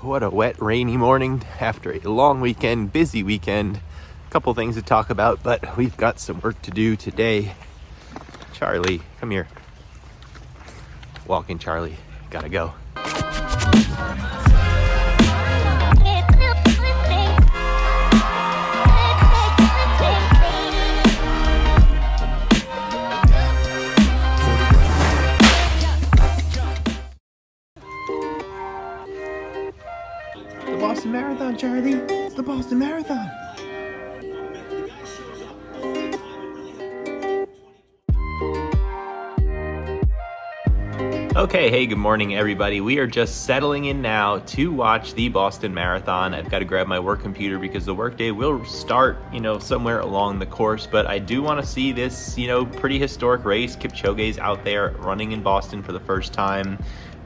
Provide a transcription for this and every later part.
what a wet, rainy morning after a long weekend, busy weekend. A couple things to talk about, but we've got some work to do today. Charlie, come here. Walking, Charlie. Gotta go. The Boston Marathon, Charlie. It's the Boston Marathon. Okay, hey, good morning, everybody. We are just settling in now to watch the Boston Marathon. I've got to grab my work computer because the workday will start, somewhere along the course. But I do want to see this, pretty historic race. Kipchoge's out there running in Boston for the first time.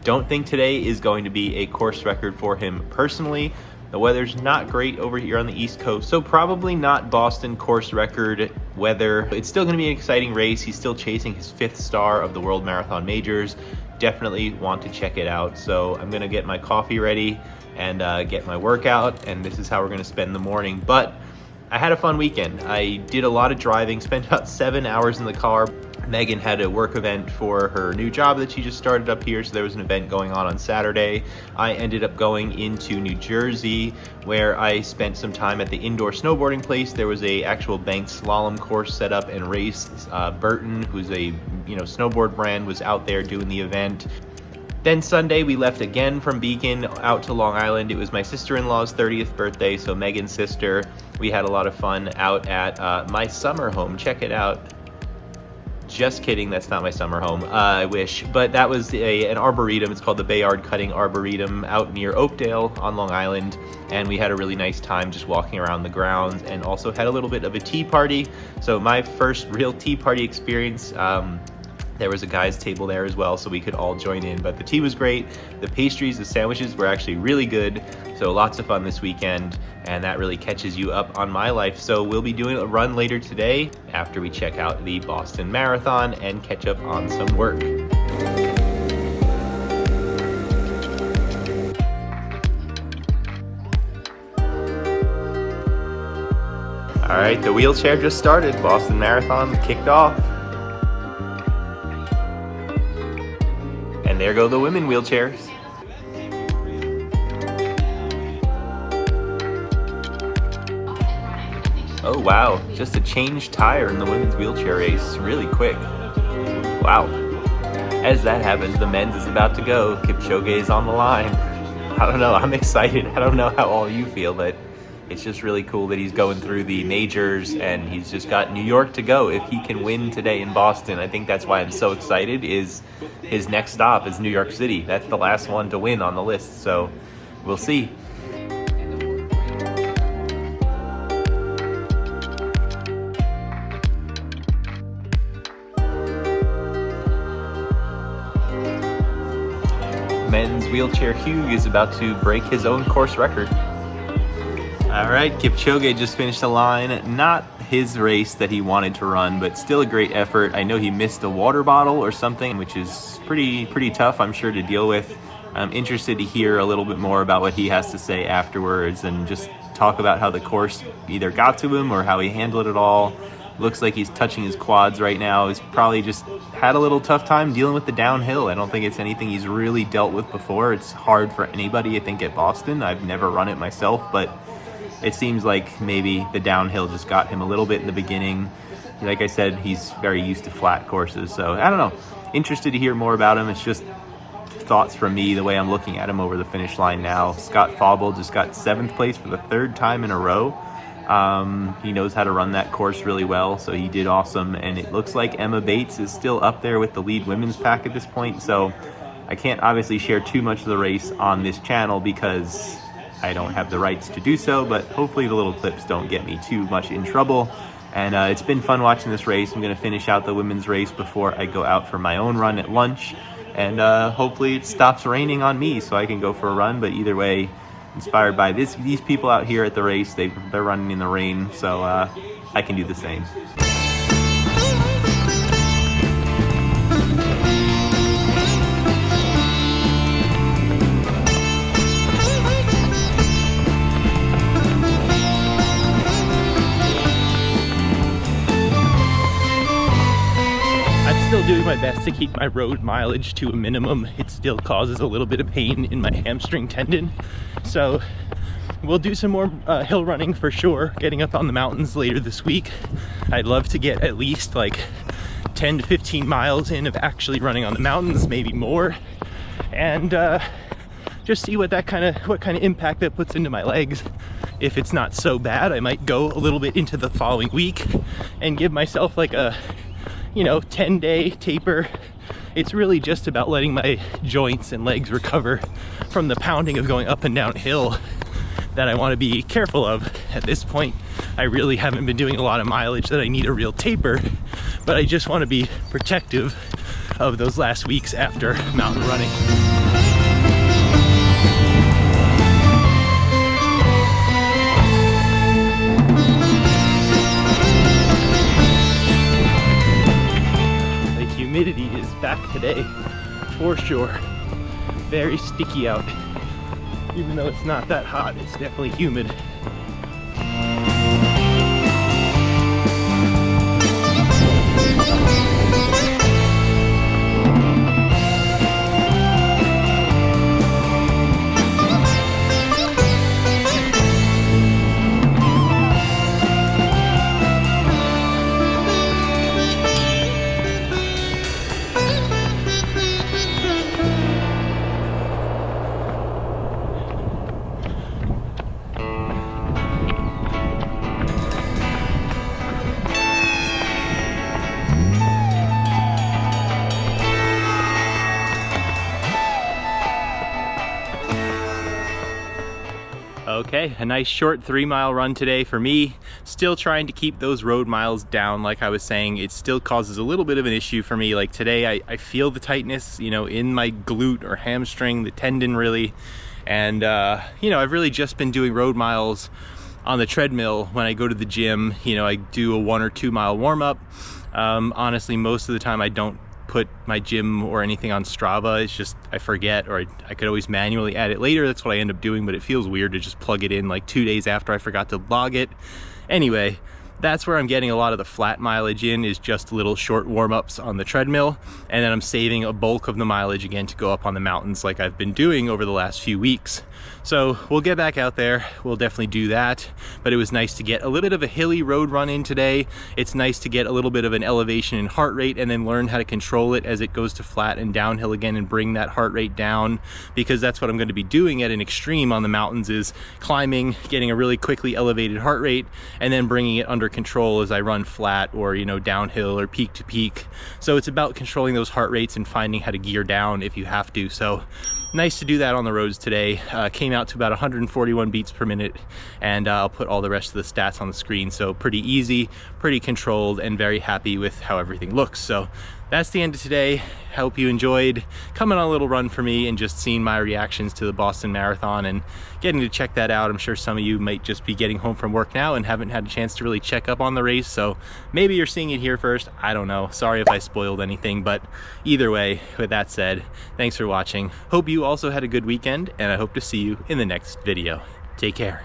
Don't think today is going to be a course record for him personally. The weather's not great over here on the East Coast, so probably not Boston course record weather. It's still going to be an exciting race. He's still chasing his 5th star of the World Marathon Majors. Definitely want to check it out. So I'm going to get my coffee ready and get my workout, and this is how we're going to spend the morning. But I had a fun weekend. I did a lot of driving, spent about 7 hours in the car. Megan had a work event for her new job that she just started up here, so there was an event going on Saturday. I ended up going into New Jersey, where I spent some time at the indoor snowboarding place. There was a actual banked slalom course set up and race. Burton, who's a snowboard brand, was out there doing the event. Then Sunday, we left again from Beacon out to Long Island. It was my sister-in-law's 30th birthday, so Megan's sister. We had a lot of fun out at my summer home. Check it out. Just kidding, that's not my summer home. I wish. But that was an arboretum. It's called the Bayard Cutting Arboretum out near Oakdale on Long Island. And we had a really nice time just walking around the grounds, and also had a little bit of a tea party. So my first real tea party experience. There was a guy's table there as well, so we could all join in. But the tea was great. The pastries, the sandwiches were actually really good. So lots of fun this weekend, and that really catches you up on my life. So we'll be doing a run later today after we check out the Boston Marathon and catch up on some work. All right, the wheelchair just started. Boston Marathon kicked off. And there go the women wheelchairs. Oh wow, just a changed tire in the women's wheelchair race, really quick. Wow. As that happens, the men's is about to go. Kipchoge is on the line. I don't know, I'm excited. I don't know how all you feel, but it's just really cool that he's going through the majors, and he's just got New York to go. If he can win today in Boston, I think that's why I'm so excited, is his next stop is New York City. That's the last one to win on the list, so we'll see. Men's wheelchair Hugh is about to break his own course record. All right, Kipchoge just finished the line. Not his race that he wanted to run, but still a great effort. I know he missed a water bottle or something, which is pretty tough, I'm sure, to deal with. I'm interested to hear a little bit more about what he has to say afterwards, and just talk about how the course either got to him or how he handled it all. Looks like he's touching his quads right now. He's probably just had a little tough time dealing with the downhill. I don't think it's anything he's really dealt with before. It's hard for anybody, I think, at Boston. I've never run it myself, but it seems like maybe the downhill just got him a little bit in the beginning. Like I said, he's very used to flat courses, so I don't know. Interested to hear more about him. It's just thoughts from me, the way I'm looking at him over the finish line now. Scott Fauble just got 7th place for the 3rd time in a row. He knows how to run that course really well, so he did awesome. And it looks like Emma Bates is still up there with the lead women's pack at this point, so I can't obviously share too much of the race on this channel because I don't have the rights to do so, but hopefully the little clips don't get me too much in trouble. And it's been fun watching this race. I'm going to finish out the women's race before I go out for my own run at lunch. And hopefully it stops raining on me so I can go for a run. But either way, inspired by these people out here at the race, they're running in the rain, so I can do the same. doing my best to keep my road mileage to a minimum. It still causes a little bit of pain in my hamstring tendon. So we'll do some more hill running for sure, getting up on the mountains later this week. I'd love to get at least like 10 to 15 miles in of actually running on the mountains, maybe more, and just see what kind of impact that puts into my legs. If it's not so bad, I might go a little bit into the following week and give myself like a 10-day taper. It's really just about letting my joints and legs recover from the pounding of going up and down hill that I want to be careful of. At this point, I really haven't been doing a lot of mileage that I need a real taper, but I just want to be protective of those last weeks after mountain running. The humidity is back today, for sure. Very sticky out. Even though it's not that hot, it's definitely humid. Okay, a nice short 3-mile run today for me. Still trying to keep those road miles down. Like I was saying, it still causes a little bit of an issue for me. Like today, I feel the tightness, in my glute or hamstring, the tendon really. And, I've really just been doing road miles on the treadmill. When I go to the gym, I do a 1 or 2 mile warm up. Honestly, most of the time I don't put my gym or anything on Strava. It's just I forget, or I could always manually add it later. That's what I end up doing, but it feels weird to just plug it in like 2 days after I forgot to log it. Anyway, that's where I'm getting a lot of the flat mileage in, is just little short warm-ups on the treadmill, and then I'm saving a bulk of the mileage again to go up on the mountains like I've been doing over the last few weeks. So we'll get back out there, we'll definitely do that, but it was nice to get a little bit of a hilly road run in today. It's nice to get a little bit of an elevation in heart rate and then learn how to control it as it goes to flat and downhill again, and bring that heart rate down, because that's what I'm going to be doing at an extreme on the mountains, is climbing, getting a really quickly elevated heart rate, and then bringing it under control as I run flat or downhill or peak to peak. So it's about controlling those heart rates and finding how to gear down if you have to. So nice to do that on the roads today. Came out to about 141 beats per minute, and I'll put all the rest of the stats on the screen. So pretty easy, pretty controlled, and very happy with how everything looks. So that's the end of today. Hope you enjoyed coming on a little run for me and just seeing my reactions to the Boston Marathon and getting to check that out. I'm sure some of you might just be getting home from work now and haven't had a chance to really check up on the race, so maybe you're seeing it here first. I don't know. Sorry if I spoiled anything, but either way, with that said, thanks for watching. Hope you also had a good weekend, and I hope to see you in the next video. Take care.